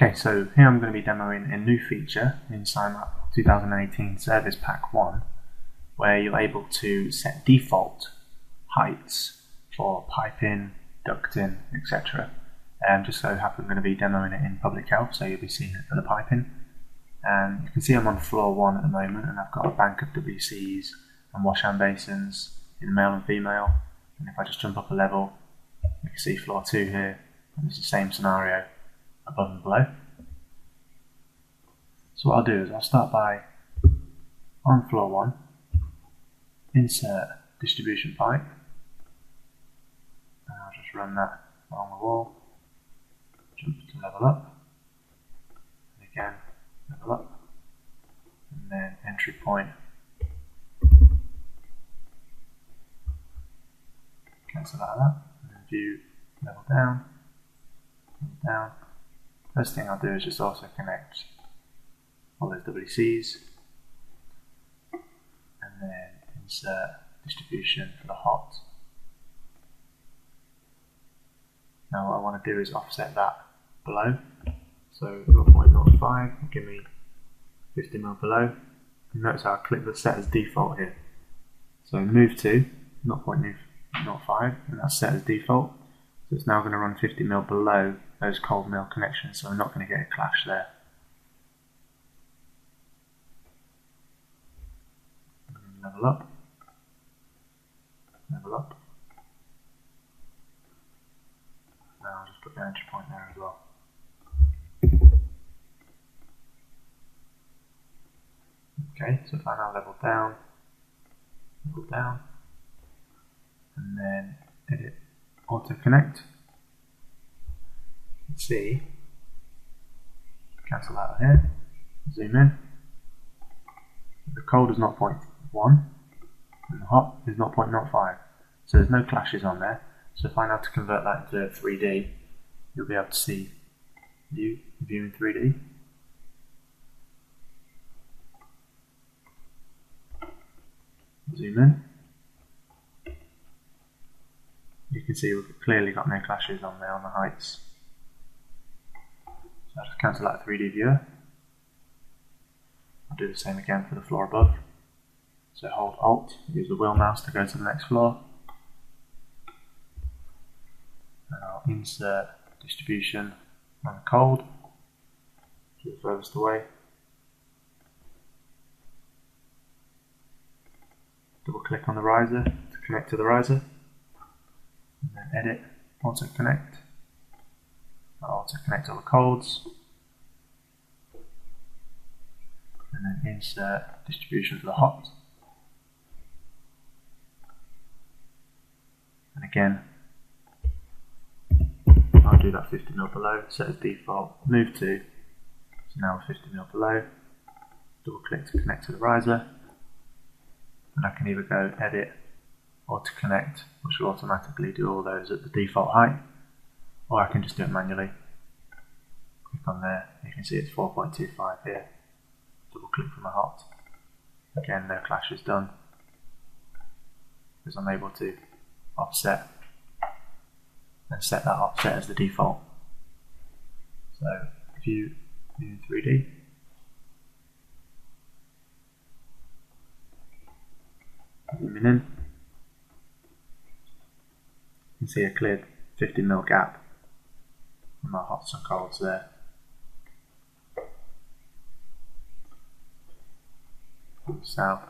Okay, so here I'm going to be demoing a new feature in SciMap 2018 Service Pack 1, where you're able to set default heights for piping, ducting, etc. Just so happen I'm going to be demoing it in public health, so you'll be seeing it for the piping. And you can see I'm on floor 1 at the moment, and I've got a bank of WCs and wash hand basins in male and female. And if I just jump up a level, you can see floor 2 here, and it's the same scenario above and below. So what I'll do is I'll start by, on floor 1, insert distribution pipe, and I'll just run that along the wall, jump to level up, and again level up, and then entry point, cancel out of that, and then view, level down. First thing I'll do is just also connect all those WCs, and then insert distribution for the hot. Now what I want to do is offset that below, so 0.05 will give me 50 mil below. And notice how I click the set as default here. So move to 0.05, and that's set as default. So it's now going to run 50 mil below those cold mill connections, so I'm not going to get a clash there. Level up, level up. Now I'll just put the entry point there as well. Okay, so if I now level down, and then edit auto connect, you can see, cancel out of here, zoom in. The cold is 0.1 and the hot is 0.05, so there's no clashes on there. So if I now to convert that into 3D, you'll be able to see view in 3D. Zoom in. You can see we've clearly got no clashes on there on the heights. So I'll just cancel that 3D viewer. I'll do the same again for the floor above. So hold Alt, use the wheel mouse to go to the next floor. And I'll insert distribution on the cold to the furthest away. Double click on the riser to connect to the riser. And then edit, auto connect. I'll auto connect all the colds. And then insert distribution for the hot. And again, I'll do that 50 mil below, set as default, move to, so now we're 50 mil below, double click to connect to the riser, and I can either go edit or to connect, which will automatically do all those at the default height, or I can just do it manually. Click on there, you can see it's 4.25 here, double click from the hot, again no clash is done, because I'm able to offset and set that offset as the default. So view in 3D, zooming in, you can see a cleared 50 mil gap from our hots and colds there. South.